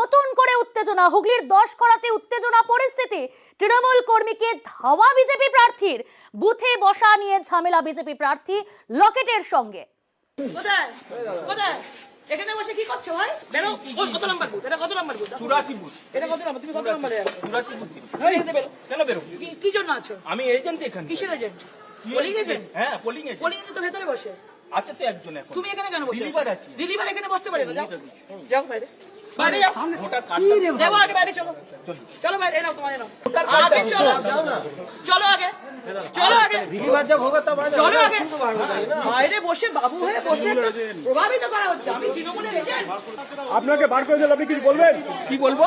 নতুন করে উত্তেজনা, হুগলির 10 করাতে উত্তেজনা পরিস্থিতি। তৃণমূল কর্মীকে ধাওয়া বিজেপি প্রার্থীর, বুথে বসা নিয়ে ঝামেলা বিজেপি প্রার্থী লকেটের সঙ্গে। কোথায় কোথায় এখানে বসে কি করছো ভাই? বেরো। কত নাম্বার বুথ? এটা কত নাম্বার বুথ? 84 বুথ। এটা কত নাম্বার? তুমি কত নাম্বারে আছো? 84 বুথ। বেরো। কেন বেরো? কি জন্য আছো? আমি এজেন্ট এখানে। কিসের এজেন্ট? Polling agent? হ্যাঁ, পোলিং এজেন্ট। পোলিং এজেন্ট তো ভেতরে বসে। আচ্ছা তো একজন এখন। তুমি এখানে কেন বসে? রিলিভার আছি। রিলিভার এখানে বসতে পারে না। যাও যাও বাইরে। বাইরে যাও। ভোটার কার্ডটা দেবো আগে, বাইরে চলো। চলো বাইরে, নাও তোমার নাও। আগে চলো। চলো আগে। চলো আগে। রিলিভার যা ভোগ তা বাজে। চলো আগে। বাইরে বসে বাবু হয়ে বসে প্রভাবিত করা হচ্ছে। আমি তৃণমূলের এজেন্ট। আপনাকে বার করে দিলে আপনি কি বলবেন? কি বলবো?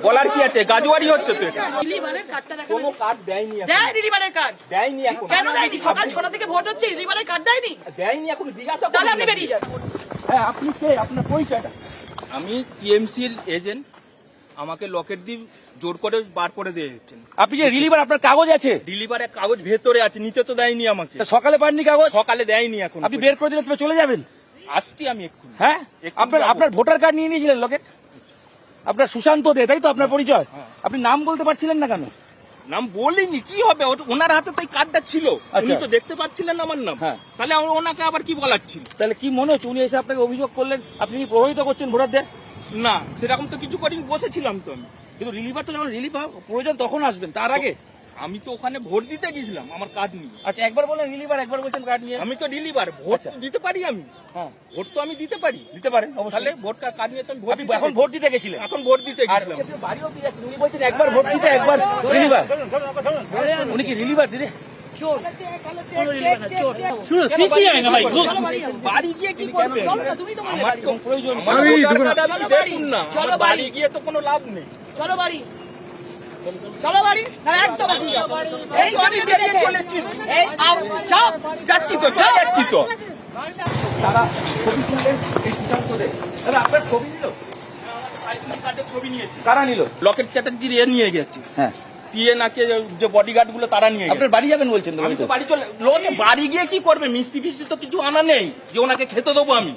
বলার কি আছে? গাজওয়ারি হচ্ছে তো এটা। রিলিভারের কার্ডটা দেখাবে। কোনো কার্ড দেয়নি এখন। দেয় রিলিভারের কার্ড। দেয়নি এখন। কেন দেয়নি? সকাল 6টা থেকে ভোট হচ্ছে, রিলিভারের কার্ড দেয়নি। দেয়নি এখন, জিজ্ঞাসা করুন। তাহলে আপনি বেরিয়ে যান। হ্যাঁ, আপনি কে? আপনার পরিচয়টা? আমি টিএমসির এজেন্ট। আমাকে লকেট দিয়ে জোর করে বার করে দিয়ে দিচ্ছেন। আপনি যে রিলিভার, আপনার কাগজ আছে? রিলিভারের কাগজ ভেতরে আছে, নিতে তো দেয়নি আমাকে। তা সকালে পাননি কাগজ? সকালে দেয়নি এখন। আপনি বের করে দিলে তবে চলে যাবেন? আসছি আমি এক্ষুনি। হ্যাঁ, আপনার ভোটার কার্ড নিয়ে নিয়েছিলেন লকেট? আপনার সুশান্ত দে, তাই তো আপনার পরিচয়? আপনি নাম বলতে পারছিলেন না কেন? নাম বলিনি, কি হবে? ওনার হাতে তো এই কার্ডটা ছিল, উনি তো দেখতে পাচ্ছিলেন আমার নাম। হ্যাঁ। তাহলে ওনাকে আবার কি বলার ছিল? তাহলে কি মনে হচ্ছে উনি এসে আপনাকে অভিযোগ করলেন আপনি কি প্রভাবিত করছেন ভোটারদের? না, সেরকম তো কিছু করিনি, বসেছিলাম তো আমি। কিন্তু রিলিভার তো যখন রিলিভার প্রয়োজন তখন আসবেন, তার আগে? আমি তো ওখানে ভোট দিতে গেছিলাম আমার কার্ড নিয়ে। আচ্ছা, একবার বলেন রিলিভার, একবার বলছেন কার্ড নিয়ে। আমি তো রিলিভার, ভোট আচ্ছা। দিতে পারি আমি। হ্যাঁ, ভোট তো আমি দিতে পারি। দিতে পারেন তাহলে অবশ্যই। ভোট কার্ড নিয়ে তো আমি ভোট আপনি দিতে এখন গেছি। ভোট দিতে গেছিলেন? এখন ভোট দিতে আর গেছিলাম। বাড়িও দিয়ে যাচ্ছেন, উনি বলছেন একবার ভোট দিতে একবার রিলিভার। উনি কি রিলিভার দিদি? চোর। চোর। বাড়ি গিয়ে কি করবে? চলো না, তুমি তো বললে আমার বাড়ি। তো প্রয়োজন। আমার ভোটার কার্ড আপনি দেখুন না। চলো আমার বাড়ি। বাড়ি গিয়ে তো কোনো লাভ নেই। চলো বাড়ি। চলো বাড়ি। না একদম আপনি যাও। এই আমি বেরিয়ে চলে এসেছি। এই আও যাও। যাচ্ছি তো, চলে যাচ্ছি তো। তারা ছবি তুললেন এই সুশান্ত দে, তাহলে আপনার ছবি নিল? ছবি নিয়েছি। কারা নিল? লকেট চ্যাটার্জির এ নিয়ে গেছে। হ্যাঁ, পিএ নাকে যে বডিগার্ড গুলো তারা নিয়ে গেছে। আপনার বাড়ি যাবেন বলছেন তো? আমি তো বাড়ি চলে, লোকে বাড়ি গিয়ে কি করবে? মিষ্টি ফিষ্টি তো কিছু আনা নেই যে ওনাকে খেতে দেবো আমি।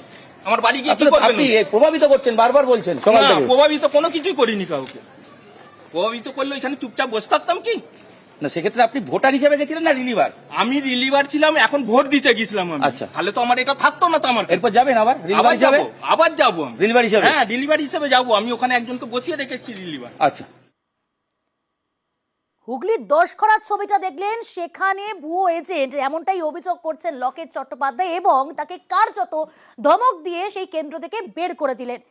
আমার বাড়ি গিয়ে কি করবেন? আপনি প্রভাবিত করছেন, বারবার বলছেন সকাল না, থেকে। প্রভাবিত কোনো কিছুই করিনি কাউকে। প্রভাবিত করলে এখানে চুপচাপ বসে থাকতাম কি? না, সেক্ষেত্রে আপনি ভোটার হিসেবে গেছিলেন না রিলিভার? আমি রিলিভার ছিলাম, এখন ভোট দিতে গেছিলাম আমি। আচ্ছা। তাহলে তো আমার এটা থাকতো না তো আমার কাছে। এরপর যাবেন আবার রিলিভার আবার হিসেবে? যাবো, আবার যাবো আমি। রিলিভার হিসেবে? হ্যাঁ, রিলিভার হিসেবে যাবো। আমি ওখানে একজনকে বসিয়ে রেখেছি রিলিভার। আচ্ছা। হুগলির 10 করার ছবিটা দেখলেন, সেখানে ভুয়ো এজেন্ট এমনটাই অভিযোগ করছেন লকেট চট্টোপাধ্যায় এবং তাকে কার্যত ধমক দিয়ে সেই কেন্দ্র থেকে বের করে দিলেন।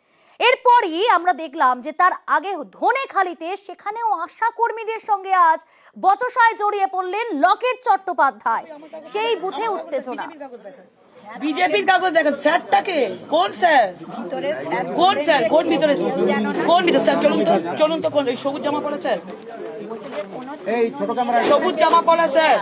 এরপরই আমরা দেখলাম যে তার আগে ধনেখালিতে সেখানেও আশা কর্মীদের সঙ্গে আজ বচসায় জড়িয়ে পড়লেন লকেট চট্টোপাধ্যায়। সেই বুথে উত্তেজনা। বিজেপির কাগজ দেখেন। স্যারটাকে কোন স্যার? কোন স্যার? কোন ভিতরে? কোন ভিতরে স্যার? চলুন তো কোন? এই সবুজ জামা পরা স্যার? এই ছোট ক্যামেরা সবুজ জামা পরা স্যার?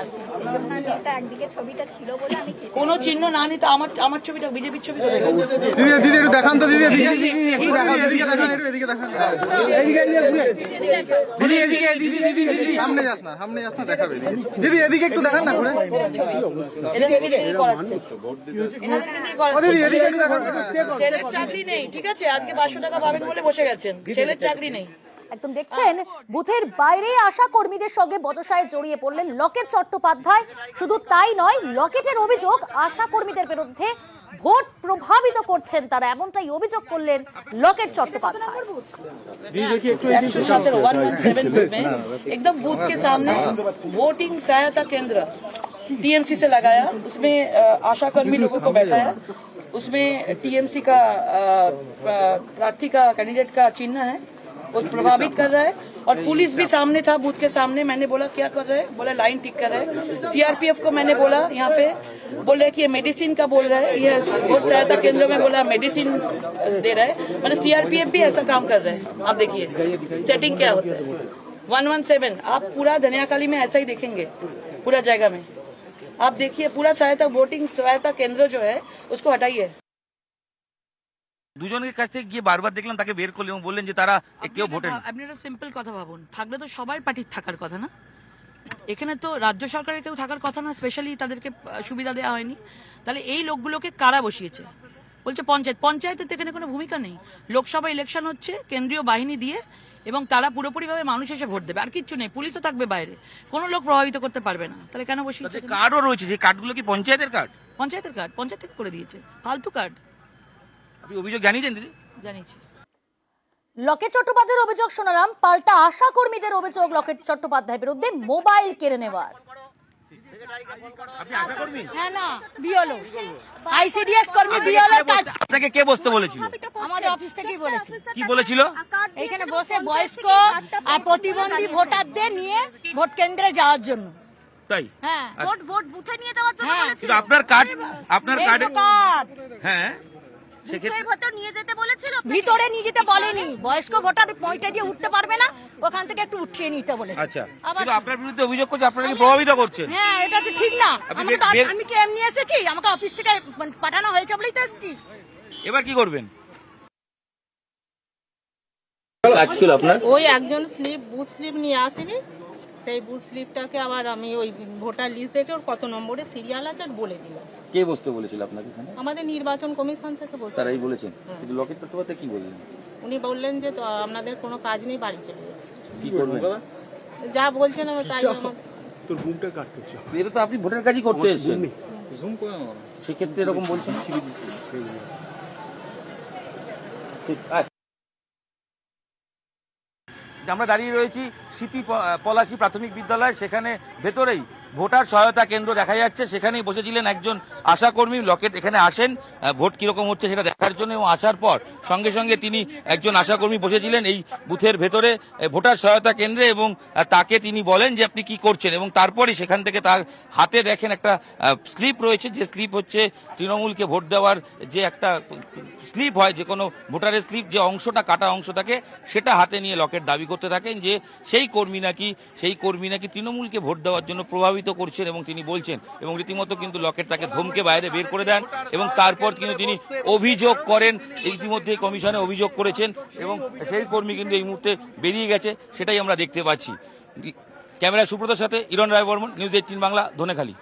একদিকে ছবিটা ছিল বলে আমি কোন চিহ্ন না নিতে আমার ছবিটা, বিজেপির ছবি তো দেখেন। দিদি দিদি একটু দেখান তো দিদি এদিকে দেখান একটু এদিকে দেখান দিদি সামনে যাস না দেখাবে দিদি এদিকে একটু দেখান না ঘুরে এদেরকে দিয়ে করাচ্ছে। এনাদেরকে দিয়ে করাচ্ছে। দিদি এদিকে একটু দেখান ছেলের চাকরি নেই, ঠিক আছে? আজকে 500 টাকা পাবেন বলে বসে গেছেন। ছেলের চাকরি নেই। একদম দেখছেন, বুথের বাইরে আশা কর্মীদের সঙ্গে বচসায় জড়িয়ে পড়লেন লকেট চট্টোপাধ্যায়। শুধু তাই নয়, লকেটের অভিযোগ আশা কর্মীদের বিরুদ্ধে ভোট প্রভাবিত করছেন তারা, এমনটাই অভিযোগ করলেন লকেট চট্টোপাধ্যায়। 117 बूथ में एकदम बूथ के सामने वोटिंग सहायता केंद्र टीएमसी से लगाया। उसमें आशा कर्मी लोगों को बैठाया। उसमें टीएमसी का प्रार्थी का कैंडिडेट का चिन्ह है, वो प्रभावित कर रहा है। और पुलिस भी सामने था, बूथ के सामने। मैंने बोला क्या कर रहे हैं? बोला लाइन टिक कर रहे हैं। सीआरपीएफ को मैंने बोला यहाँ पे, बोल रहे कि ये मेडिसिन का बोल रहा है, ये वोट सहायता केंद्र में बोला मेडिसिन दे रहा है। मैंने सीआरपीएफ भी ऐसा काम कर रहे हैं। आप देखिए सेटिंग क्या होता है। 117 आप पूरा धनियाकाली में ऐसा ही देखेंगे, पूरा जगह में आप देखिए। पूरा सहायता वोटिंग सहायता केंद्र जो है उसको हटाइए। দুজনের কাছে গিয়ে বারবার দেখলাম তাকে বের করলেন এবং বললেন যে তারা কেউ ভোটে নেই। আপনি একটা সিম্পল কথা ভাবুন, থাকলে তো সবাই পার্টির থাকার কথা না? এখানে তো রাজ্য সরকারের কেউ থাকার কথা না, স্পেশালি তাদেরকে সুবিধা দেওয়া হয়নি। তাহলে এই লোকগুলোকে কারা বসিয়েছে? বলছে পঞ্চায়েতের তো এখানে কোনো ভূমিকা নেই। লোকসভা ইলেকশন হচ্ছে কেন্দ্রীয় বাহিনী দিয়ে, এবং তারা পুরোপুরিভাবে মানুষ এসে ভোট দেবে, আর কিচ্ছু নেই। পুলিশও থাকবে বাইরে, কোনো লোক প্রভাবিত করতে পারবে না। তাহলে কেন বসিয়েছে? কার্ডও রয়েছে, সেই কার্ডগুলো কি পঞ্চায়েতের কার্ড? পঞ্চায়েতের কার্ড পঞ্চায়েত থেকে করে দিয়েছে, ফালতু কার্ড। আপনি অভিযোগ জানিয়েছেন দিদি? জানিয়েছি। লকেট চট্টোপাধ্যায়ের অভিযোগ শোনালাম, পাল্টা আশা কর্মীদের অভিযোগ লকেট চট্টোপাধ্যায়ের বিরুদ্ধে মোবাইল কেড়ে নেওয়ার। আপনি আশা কর্মী? হ্যাঁ না, বিওলো আইসিডিএস কর্মী, বিওলোর কাজ আপনাকে কে বসতে বলেছিল? আমাদের অফিস থেকেই বলেছে। কি বলেছিল? এখানে বসে বয়স্ক আর প্রতিবন্ধী ভোটারদের নিয়ে ভোট কেন্দ্রে যাওয়ার জন্য। তাই? হ্যাঁ, ভোট বুথে নিয়ে যাওয়ার জন্য বলেছে। কিন্তু আপনার কার্ড, আপনার কার্ডে, কার্ড হ্যাঁ সেক্ষেত্রে ভোটার নিয়ে যেতে বলেছিল, ভিতরে নিয়ে যেতে বলেনি। বয়স্ক ভোটার পয়েন্টে দিয়ে উঠতে পারবে না, ওখান থেকে একটু উঠিয়ে নিতে বলেছে। আচ্ছা, আবার কিন্তু আপনার বিরুদ্ধে অভিযোগ করছে আপনারা কি প্রভাবিত করছেন? হ্যাঁ, এটা তো ঠিক না। আপনি আমি কি এমনি এসেছি? আমাকে অফিস থেকে পাঠানো হয়েছে বলেই তো এসেছি। এবার কি করবেন? ওই একজন বুথ স্লিপ নিয়ে আসেনি, সেই বুথ স্লিপটাকে আবার আমি ওই ভোটার লিস্ট দেখে ওর কত নম্বরে সিরিয়াল আছে আর বলে দিলাম। কে বসতে বলেছিল আপনাকে এখানে? আমাদের নির্বাচন কমিশন থেকে বসে তারাই বলেছেন। কিন্তু লকেট চট্টোপাধ্যায় কি বললেন? উনি বললেন যে তো আপনাদের কোনো কাজ নেই, বাড়ি চলে যান। কি করবেন? যা বলছেন আমি তাই আমাদের। এটা তো আপনি ভোটের কাজই করতে এসেছেন, সেক্ষেত্রে এরকম বলছেন। আমরা দাঁড়িয়ে রয়েছি স্মৃতি পলাশী প্রাথমিক বিদ্যালয়, সেখানে ভেতরেই ভোটার সহায়তা কেন্দ্র দেখা যাচ্ছে। সেখানেই বসেছিলেন একজন আশাকর্মী। লকেট এখানে আসেন ভোট কিরকম হচ্ছে সেটা দেখার জন্য, এবং আসার পর সঙ্গে সঙ্গে তিনি একজন আশাকর্মী বসেছিলেন এই বুথের ভেতরে ভোটার সহায়তা কেন্দ্রে, এবং তাকে তিনি বলেন যে আপনি কি করছেন, এবং তারপরে সেখান থেকে তার হাতে দেখেন একটা স্লিপ রয়েছে, যে স্লিপ হচ্ছে তৃণমূলকে ভোট দেওয়ার যে একটা স্লিপ হয়, যে কোনো ভোটারের স্লিপ, যে অংশটা কাটা অংশ থাকে সেটা হাতে নিয়ে লকেট দাবি করতে থাকেন যে সেই কর্মী নাকি তৃণমূলকে ভোট দেওয়ার জন্য প্রভাবিত করছেন, এবং তিনি বলছেন, এবং রীতিমতো কিন্তু লকেট তাকে ধমকে বাইরে বের করে দেন, এবং তারপর কিন্তু তিনি অভিযোগ করেন, ইতিমধ্যে কমিশনে অভিযোগ করেছেন, এবং সেই কর্মী কিন্তু এই মুহূর্তে বেরিয়ে গেছে, সেটাই আমরা দেখতে পাচ্ছি। ক্যামেরা সুব্রতর সাথে ইরণ রায় বর্মন, নিউজ 18 বাংলা, ধনেখালি।